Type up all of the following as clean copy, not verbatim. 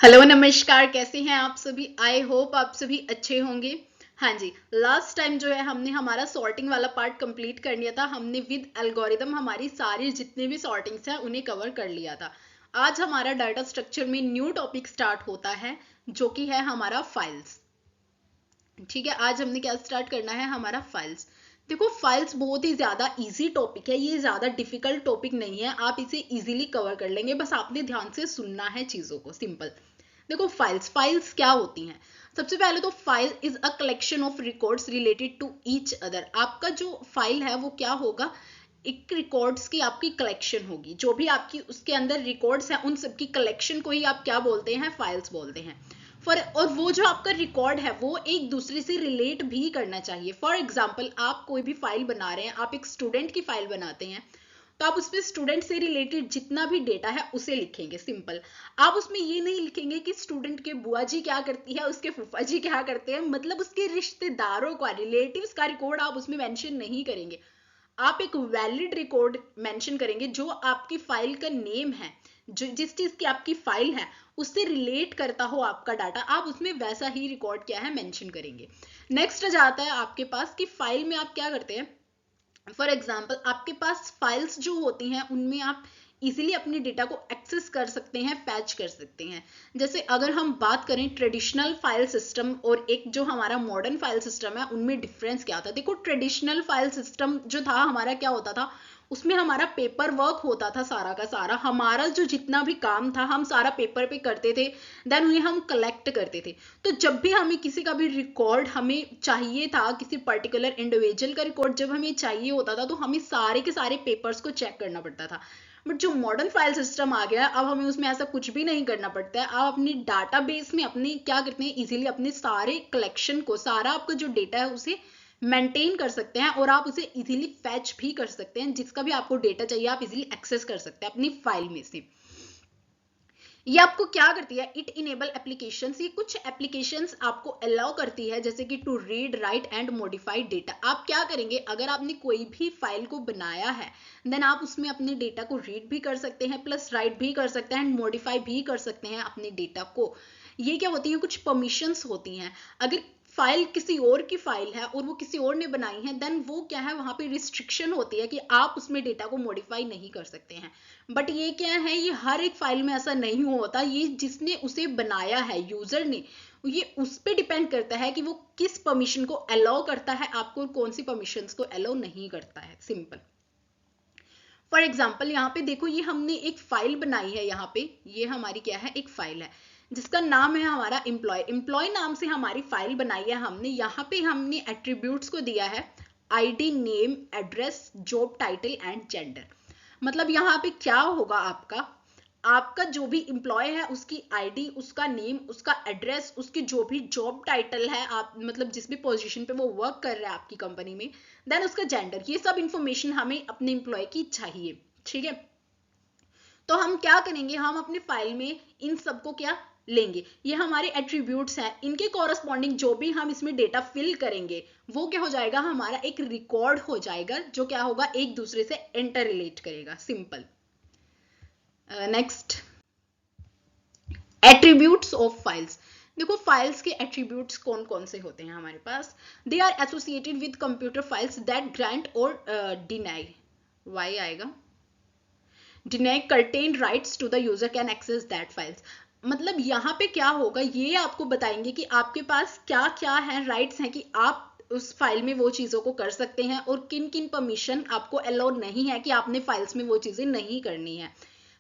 Hello नमस्कार, कैसे हैं आप सभी। आई होप आप सभी अच्छे होंगे। हाँ जी, लास्ट टाइम जो है हमने हमारा सॉर्टिंग वाला पार्ट कंप्लीट कर लिया था। हमने विद एल्गोरिदम हमारी सारी जितने भी सॉर्टिंग्स हैं उन्हें कवर कर लिया था। आज हमारा डाटा स्ट्रक्चर में न्यू टॉपिक स्टार्ट होता है जो कि है हमारा फाइल्स। ठीक है, आज हमने क्या स्टार्ट करना है, हमारा फाइल्स। देखो, फाइल्स बहुत ही ज्यादा इजी टॉपिक है, ये ज्यादा डिफिकल्ट टॉपिक नहीं है, आप इसे इजीली कवर कर लेंगे, बस आपने ध्यान से सुनना है चीजों को। सिंपल। देखो, फाइल्स फाइल्स क्या होती हैं। सबसे पहले तो file is a collection of records related to each other. आपका जो फाइल है वो क्या होगा, एक रिकॉर्ड्स की आपकी कलेक्शन होगी। जो भी आपकी उसके अंदर रिकॉर्ड्स हैं उन सबकी कलेक्शन को ही आप क्या बोलते हैं, फाइल्स बोलते हैं। और वो जो आपका रिकॉर्ड है वो एक दूसरे से रिलेट भी करना चाहिए। फॉर एग्जाम्पल, आप कोई भी फाइल बना रहे हैं, आप एक स्टूडेंट की फाइल बनाते हैं, तो आप उसमें स्टूडेंट से रिलेटेड जितना भी डेटा है उसे लिखेंगे। सिंपल। आप उसमें ये नहीं लिखेंगे कि स्टूडेंट के बुआ जी क्या करती है, उसके फूफा जी क्या करते हैं, मतलब उसके रिश्तेदारों का, रिलेटिव्स का रिकॉर्ड आप उसमें मेंशन नहीं करेंगे। आप एक वैलिड रिकॉर्ड मेंशन करेंगे जो आपकी फाइल का नेम है, जो जिस चीज की आपकी फाइल है उससे रिलेट करता हो आपका डाटा, आप उसमें वैसा ही रिकॉर्ड क्या है, मेंशन करेंगे। नेक्स्ट जाता है आपके पास कि फाइल में आप क्या करते हैं। फॉर एग्जाम्पल, आपके पास फाइल्स जो होती हैं उनमें आप इजीली अपने डेटा को एक्सेस कर सकते हैं, फैच कर सकते हैं। जैसे अगर हम बात करें ट्रेडिशनल फाइल सिस्टम और एक जो हमारा मॉडर्न फाइल सिस्टम है, उनमें डिफरेंस क्या था। देखो, ट्रेडिशनल फाइल सिस्टम जो था हमारा, क्या होता था, उसमें हमारा पेपर वर्क होता था, सारा का सारा हमारा जो जितना भी काम था हम सारा पेपर पे करते थे, देन उन्हें हम कलेक्ट करते थे। तो जब भी हमें किसी का भी रिकॉर्ड हमें चाहिए था, किसी पर्टिकुलर इंडिविजुअल का रिकॉर्ड जब हमें चाहिए होता था, तो हमें सारे के सारे पेपर्स को चेक करना पड़ता था। बट जो मॉडर्न फाइल सिस्टम आ गया, अब हमें उसमें ऐसा कुछ भी नहीं करना पड़ता है। आप अपनी डाटाबेस में अपने क्या करते हैं, इजीली अपने सारे कलेक्शन को, सारा आपका जो डेटा है उसे मेंटेन कर सकते हैं और आप उसे इजीली फैच भी कर सकते हैं। जिसका भी आपको डेटा चाहिए आप इजीली एक्सेस कर सकते हैं अपनी फाइल में से। ये आपको क्या करती है, इट इनेबल एप्लीकेशंस, ये कुछ एप्लीकेशंस आपको अलाउ करती है, जैसे कि to read, write and modify data. आप क्या करेंगे, अगर आपने कोई भी फाइल को बनाया है, देन आप उसमें अपने डेटा को रीड भी कर सकते हैं, प्लस राइट भी कर सकते हैं एंड मॉडिफाई भी कर सकते हैं अपने डेटा को। ये क्या होती है, कुछ परमिशंस होती हैं। अगर फाइल किसी और की फाइल है और वो किसी और ने बनाई है, देन वो क्या है, वहां पे रिस्ट्रिक्शन होती है कि आप उसमें डेटा को मॉडिफाई नहीं कर सकते हैं। बट ये क्या है, ये हर एक फाइल में ऐसा नहीं होता, ये जिसने उसे बनाया है, यूजर ने, ये उस पर डिपेंड करता है कि वो किस परमिशन को अलाउ करता है आपको और कौन सी परमिशन को अलाउ नहीं करता है। सिंपल। फॉर एग्जाम्पल, यहाँ पे देखो, ये हमने एक फाइल बनाई है, यहाँ पे ये हमारी क्या है, एक फाइल है जिसका नाम है हमारा एम्प्लॉय। एम्प्लॉय नाम से हमारी फाइल बनाई है हमने। यहाँ पे हमने एट्रीब्यूट्स को दिया है ID, name, address, job title and gender. मतलब यहाँ पे क्या होगा, आपका आपका जो भी एम्प्लॉय है उसकी आईडी, उसका नेम, उसका एड्रेस, उसकी जो भी जॉब टाइटल है, आप मतलब जिस भी पोजीशन पे वो वर्क कर रहा है आपकी कंपनी में, देन उसका जेंडर, ये सब इंफॉर्मेशन हमें अपने एम्प्लॉय की चाहिए। ठीक है, तो हम क्या करेंगे, हम अपनी फाइल में इन सबको क्या लेंगे, ये हमारे एट्रीब्यूट्स हैं, इनके कॉरस्पॉन्डिंग जो भी हम इसमें डेटा फिल करेंगे वो क्या हो जाएगा, हमारा एक रिकॉर्ड हो जाएगा, जो क्या होगा, एक दूसरे से इंटर रिलेट करेगा। Simple. Next, attributes of files. देखो, फाइल्स के एट्रीब्यूट्स कौन कौन से होते हैं हमारे पास। They are associated with computer files that grant और डिनाई, वाई आएगा, deny contain rights to the user can access that files. मतलब यहाँ पे क्या होगा, ये आपको बताएंगे कि आपके पास क्या क्या है, राइट्स हैं कि आप उस फाइल में वो चीजों को कर सकते हैं और किन किन परमिशन आपको अलाउ नहीं है कि आपने फाइल्स में वो चीजें नहीं करनी है।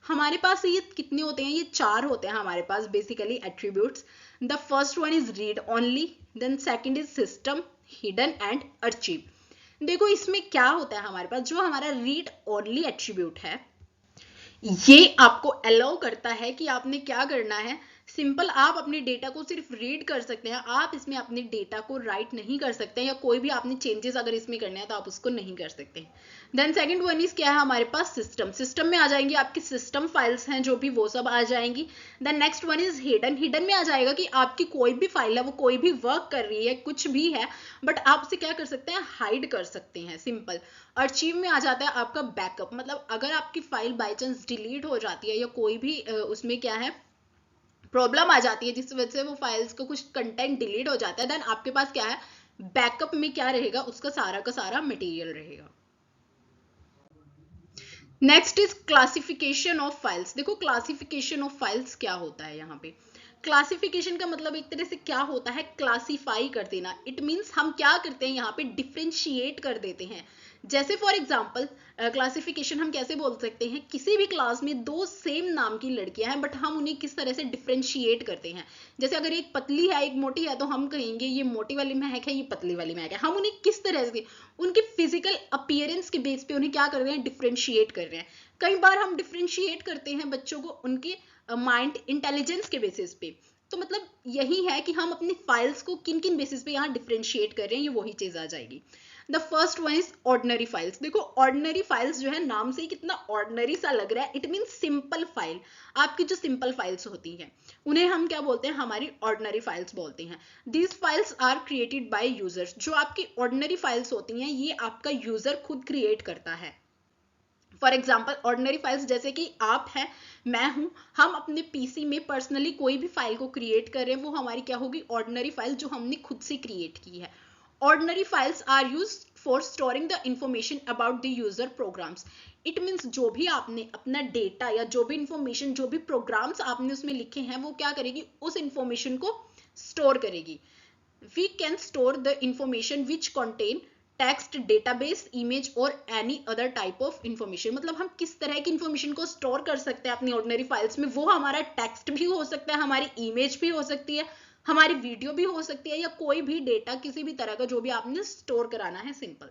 हमारे पास ये कितने होते हैं, ये 4 होते हैं हमारे पास basically attributes. The first one is read only, then second is system, hidden and archive. देखो, इसमें क्या होता है, हमारे पास जो हमारा रीड ओनली एट्रीब्यूट है, ये आपको अलाउ करता है कि आपने क्या करना है। सिंपल, आप अपने डेटा को सिर्फ रीड कर सकते हैं, आप इसमें अपने डेटा को राइट नहीं कर सकते हैं, या कोई भी आपने चेंजेस अगर इसमें करने हैं तो आप उसको नहीं कर सकते हैं। देन सेकंड वन इज क्या है हमारे पास, सिस्टम। सिस्टम में आ जाएंगे आपकी सिस्टम फाइल्स हैं जो भी, वो सब आ जाएंगी। Then next one is hidden. Hidden में आ जाएगा कि आपकी कोई भी फाइल है, वो कोई भी वर्क कर रही है, कुछ भी है, बट आप उसे क्या कर सकते हैं, हाइड कर सकते हैं। सिंपल। अर्चीव में आ जाता है आपका बैकअप, मतलब अगर आपकी फाइल बाय चांस डिलीट हो जाती है या कोई भी उसमें क्या है, प्रॉब्लम आ जाती है जिस वजह से वो फाइल्स का कुछ कंटेंट डिलीट हो जाता है, देन आपके पास क्या है, बैकअप में क्या रहेगा, उसका सारा का सारा मटेरियल रहेगा। Next is classification of files. देखो क्लासिफिकेशन ऑफ फाइल्स क्या होता है यहाँ पे। क्लासिफिकेशन का मतलब एक तरह से क्या होता है, क्लासिफाई कर देना। इट मीन्स हम क्या करते हैं यहाँ पे, डिफ्रेंशिएट कर देते हैं। जैसे फॉर एग्जाम्पल क्लासिफिकेशन हम कैसे बोल सकते हैं, किसी भी क्लास में दो सेम नाम की लड़कियां हैं बट हम उन्हें किस तरह से डिफ्रेंशिएट करते हैं। जैसे अगर एक पतली है एक मोटी है तो हम कहेंगे ये मोटी वाली महक है, ये पतली वाली महक है। हम उन्हें किस तरह से, उनके फिजिकल अपीयरेंस के बेस पे उन्हें क्या कर रहे हैं, डिफ्रेंशिएट कर रहे हैं। कई बार हम डिफ्रेंशिएट करते हैं बच्चों को उनके माइंड इंटेलिजेंस के बेसिस पे। तो मतलब यही है कि हम अपनी फाइल्स को किन किन बेसिस पे यहाँ डिफ्रेंशिएट कर रहे हैं, ये वही चीज आ जाएगी। The first one is ordinary files. देखो ऑर्डिनरी फाइल्स जो है, नाम से ही कितना ऑर्डिनरी सा लग रहा है, इट मीन सिंपल फाइल। आपकी जो सिंपल फाइल्स होती हैं उन्हें हम क्या बोलते हैं, हमारी ऑर्डिनरी फाइल्स बोलते हैं। These files are created by users. जो आपकी ऑर्डिनरी फाइल्स होती हैं ये आपका यूजर खुद क्रिएट करता है। फॉर एग्जाम्पल ऑर्डिनरी फाइल्स जैसे कि आप हैं, मैं हूं, हम अपने पीसी में पर्सनली कोई भी फाइल को क्रिएट कर रहे हैं, वो हमारी क्या होगी, ऑर्डिनरी फाइल जो हमने खुद से क्रिएट की है। Ordinary files are used for storing the information about the user programs. It means जो भी आपने अपना डेटा या जो भी इंफॉर्मेशन, जो भी प्रोग्राम्स आपने उसमें लिखे हैं, वो क्या करेगी, उस इंफॉर्मेशन को स्टोर करेगी। We can store the information which contain text, database, image और any other type of information. मतलब हम किस तरह की इंफॉर्मेशन को स्टोर कर सकते हैं अपनी ऑर्डिनरी फाइल्स में। वो हमारा टेक्स्ट भी हो सकता है, हमारी इमेज भी हो सकती है, हमारी वीडियो भी हो सकती है, या कोई भी डेटा किसी भी तरह का जो भी आपने स्टोर कराना है, सिंपल।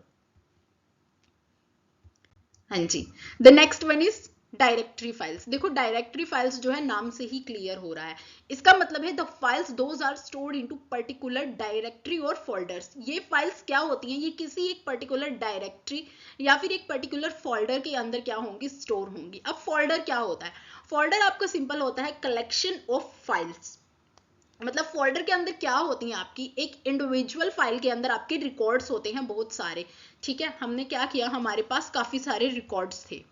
हाँ जी। The next one is directory files. देखो डायरेक्टरी फाइल्स जो है नाम से ही क्लियर हो रहा है, इसका मतलब है the files those are stored into particular directory और फोल्डर्स। ये फाइल्स क्या होती हैं, ये किसी एक पर्टिकुलर डायरेक्टरी या फिर एक पर्टिकुलर फोल्डर के अंदर क्या होंगी, स्टोर होंगी। अब फोल्डर क्या होता है, फोल्डर आपका सिंपल होता है कलेक्शन ऑफ फाइल्स। मतलब फोल्डर के अंदर क्या होती है, आपकी एक इंडिविजुअल फाइल के अंदर आपके रिकॉर्ड्स होते हैं बहुत सारे। ठीक है, हमने क्या किया, हमारे पास काफी सारे रिकॉर्ड्स थे,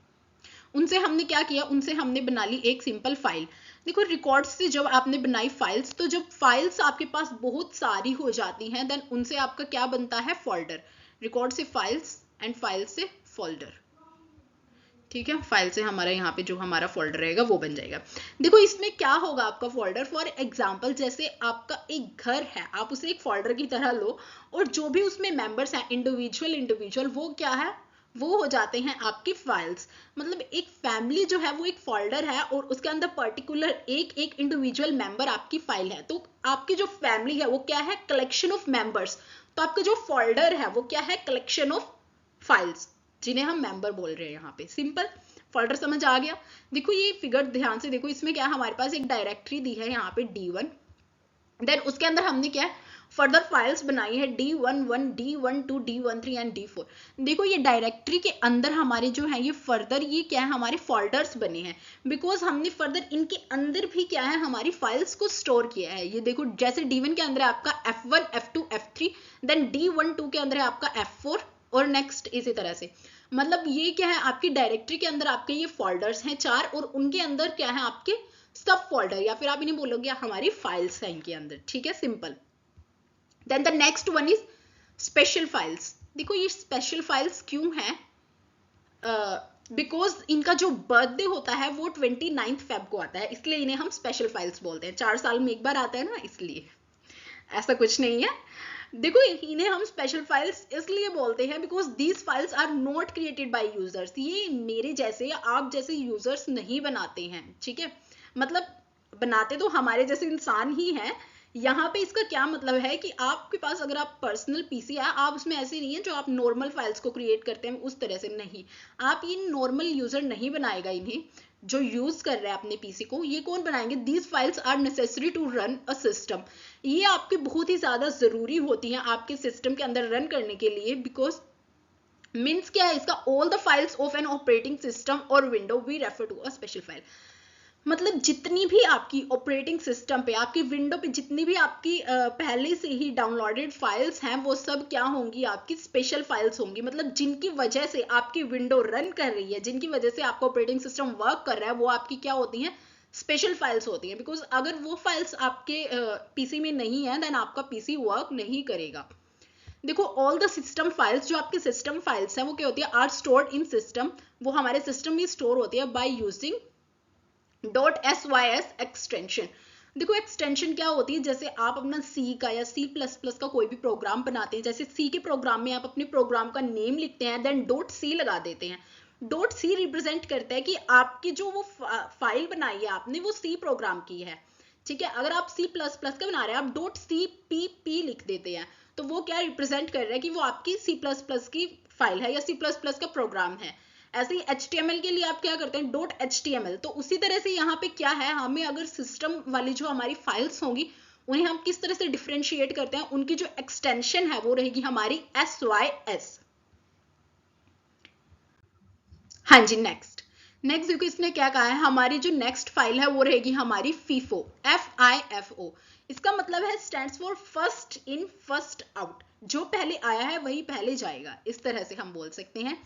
उनसे हमने क्या किया, उनसे हमने बना ली एक सिंपल फाइल। देखो रिकॉर्ड्स से जब आपने बनाई फाइल्स, तो जब फाइल्स आपके पास बहुत सारी हो जाती हैं देन उनसे आपका क्या बनता है, फोल्डर। रिकॉर्ड से फाइल्स एंड फाइल से फोल्डर। ठीक है, फाइल से हमारा यहाँ पे जो हमारा फोल्डर रहेगा वो बन जाएगा। देखो इसमें क्या होगा आपका फोल्डर, फॉर एग्जांपल जैसे आपका एक घर है, आप उसे एक फोल्डर की तरह लो और जो भी उसमें मेंबर्स हैं इंडिविजुअल वो क्या है, वो हो जाते हैं आपकी फाइल्स। मतलब एक फैमिली जो है वो एक फोल्डर है और उसके अंदर पर्टिकुलर एक एक इंडिविजुअल मेंबर आपकी फाइल है। तो आपकी जो फैमिली है वो क्या है, कलेक्शन ऑफ मेंबर्स। तो आपका जो फोल्डर है वो क्या है, कलेक्शन ऑफ फाइल्स, जिन्हें हम मेंबर बोल रहे हैं यहाँ पे। सिंपल, फोल्डर समझ आ गया। देखो ये फिगर ध्यान से देखो, इसमें क्या हमारे पास एक डायरेक्टरी दी है यहाँ पे D1, देन उसके अंदर हमने क्या है, फर्दर फाइल्स बनाई है D11, D12, D13 and D4। देखो ये डायरेक्टरी के अंदर हमारे जो है ये फर्दर ये क्या है, हमारे फोल्डर्स बने हैं, बिकॉज हमने फर्दर इनके अंदर भी क्या है, हमारी फाइल्स को स्टोर किया है। ये देखो जैसे D1 के अंदर है आपका F1, F2, F3, then D12 के अंदर है आपका F4 और नेक्स्ट इसी तरह से। मतलब ये क्या है, आपकी डायरेक्टरी के अंदर आपके ये फोल्डर्स हैं 4 और उनके अंदर क्या है, आपके सब फोल्डर, या फिर आप इन्हें बोलोगे हमारी फाइल्स हैं इनके अंदर। ठीक है, simple. Then the next one is special files. देखो ये स्पेशल फाइल्स क्यों है, बिकॉज इनका जो बर्थडे होता है वो 29 फेब को आता है, इसलिए इन्हें हम स्पेशल फाइल्स बोलते हैं। 4 साल में एक बार आता है ना, इसलिए, ऐसा कुछ नहीं है। देखो इन्हें हम स्पेशल फाइल्स इसलिए बोलते हैं because these files are not created by users. ये मेरे जैसे या आप जैसे यूजर्स नहीं बनाते हैं। ठीक है, मतलब बनाते तो हमारे जैसे इंसान ही हैं। यहाँ पे इसका क्या मतलब है कि आपके पास अगर आप पर्सनल पीसी है, आप उसमें ऐसे नहीं है जो आप नॉर्मल फाइल्स को क्रिएट करते हैं उस तरह से नहीं, आप ये नॉर्मल यूजर नहीं बनाएगा इन्हें, जो यूज कर रहा है अपने पीसी को, ये कौन बनाएंगे, these files are necessary to run a system. ये आपके बहुत ही ज्यादा जरूरी होती हैं आपके सिस्टम के अंदर रन करने के लिए, बिकॉज मीन्स क्या है इसका, all the files of an operating system और window we refer to a special file. मतलब जितनी भी आपकी ऑपरेटिंग सिस्टम पे, आपकी विंडो पे जितनी भी आपकी पहले से ही डाउनलोडेड फाइल्स हैं वो सब क्या होंगी, आपकी स्पेशल फाइल्स होंगी। मतलब जिनकी वजह से आपकी विंडो रन कर रही है, जिनकी वजह से आपका ऑपरेटिंग सिस्टम वर्क कर रहा है, वो आपकी क्या होती हैं, स्पेशल फाइल्स होती हैं, बिकॉज अगर वो फाइल्स आपके पीसी में नहीं है देन आपका पीसी वर्क नहीं करेगा। देखो ऑल द सिस्टम फाइल्स, जो आपके सिस्टम फाइल्स हैं वो क्या होती है, आर स्टोर्ड इन सिस्टम, वो हमारे सिस्टम में स्टोर होती है बाय यूजिंग .sys एक्सटेंशन। देखो एक्सटेंशन क्या होती है, जैसे आप अपना सी का या C++ का कोई भी प्रोग्राम बनाते हैं, जैसे सी के प्रोग्राम में आप अपने प्रोग्राम का नेम लिखते हैं देन .c लगा देते हैं। .c रिप्रेजेंट करता है कि आपकी जो वो फाइल बनाई है आपने वो सी प्रोग्राम की है, ठीक है। अगर आप C++ का बना रहे हैं आप .cpp लिख देते हैं, तो वो क्या रिप्रेजेंट कर रहा है कि वो आपकी C++ की फाइल है या C++ का प्रोग्राम है। ऐसे ही HTML के लिए आप क्या करते हैं .html, तो उसी तरह से यहाँ पे क्या है, हमें अगर सिस्टम वाली जो हमारी फाइल्स होंगी उन्हें हम किस तरह से डिफरेंशिएट करते हैं, उनकी जो एक्सटेंशन है वो रहेगी हमारी sys। हाँ जी, नेक्स्ट देखो इसने क्या कहा है, हमारी जो नेक्स्ट फाइल है वो रहेगी हमारी FIFO, FIFO। इसका मतलब है stands for first in first out, जो पहले आया है वही पहले जाएगा, इस तरह से हम बोल सकते हैं।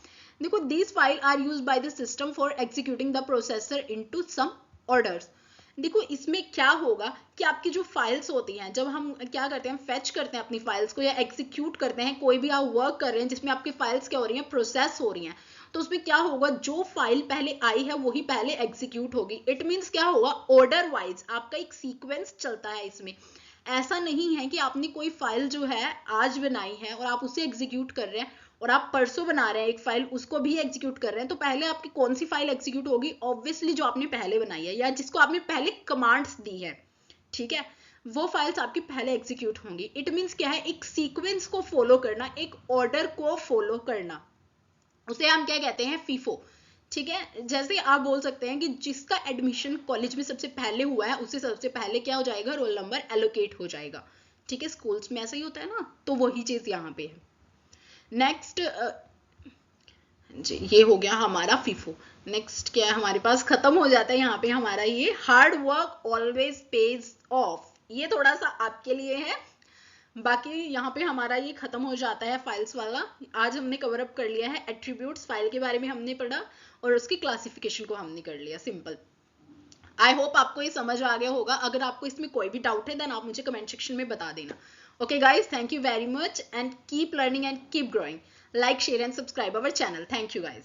देखो this file are use by the system for executing the processor into some orders. देखो इसमें क्या होगा कि आपकी जो फाइल्स होती हैं, जब हम क्या करते हैं फेच करते हैं अपनी फाइल्स को या एग्जीक्यूट करते हैं, कोई भी आप वर्क कर रहे हैं जिसमें आपकी फाइल्स क्या हो रही हैं, प्रोसेस हो रही हैं, तो उसमें क्या होगा, जो फाइल पहले आई है वही पहले एग्जीक्यूट होगी। इट मीन्स क्या होगा, ऑर्डर वाइज आपका एक सीक्वेंस चलता है इसमें। ऐसा नहीं है कि आपने कोई फाइल जो है आज बनाई है और आप उसे एग्जीक्यूट कर रहे हैं और आप परसों बना रहे हैं एक फाइल उसको भी एग्जीक्यूट कर रहे हैं, तो पहले आपकी कौन सी फाइल एग्जीक्यूट होगी, ऑब्वियसली जो आपने पहले बनाई है या जिसको आपने पहले कमांड्स दी है, ठीक है, वो फाइल्स आपकी पहले एग्जीक्यूट होंगी। इट मीन्स क्या है, एक सीक्वेंस को फॉलो करना, एक ऑर्डर को फॉलो करना, उसे हम क्या कहते हैं, FIFO, ठीक है। जैसे आप बोल सकते हैं कि जिसका एडमिशन कॉलेज में सबसे पहले हुआ है उसे सबसे पहले क्या हो जाएगा, रोल नंबर एलोकेट हो जाएगा, ठीक है। स्कूल्स में ऐसा ही होता है ना, तो वही चीज यहाँ पे है। नेक्स्ट जी, ये हो गया हमारा FIFO। नेक्स्ट क्या है हमारे पास, खत्म हो जाता है यहाँ पे हमारा ये hard work always page of, ये थोड़ा सा आपके लिए है, बाकी यहाँ पे हमारा ये खत्म हो जाता है फाइल्स वाला। आज हमने कवर अप कर लिया है एट्रीब्यूट्स, फाइल के बारे में हमने पढ़ा और उसकी क्लासिफिकेशन को हमने कर लिया, सिंपल। आई होप आपको ये समझ आ गया होगा। अगर आपको इसमें कोई भी डाउट है देन आप मुझे कमेंट सेक्शन में बता देना। Okay guys, thank you very much and keep learning and keep growing. Like, share and subscribe our channel. Thank you guys.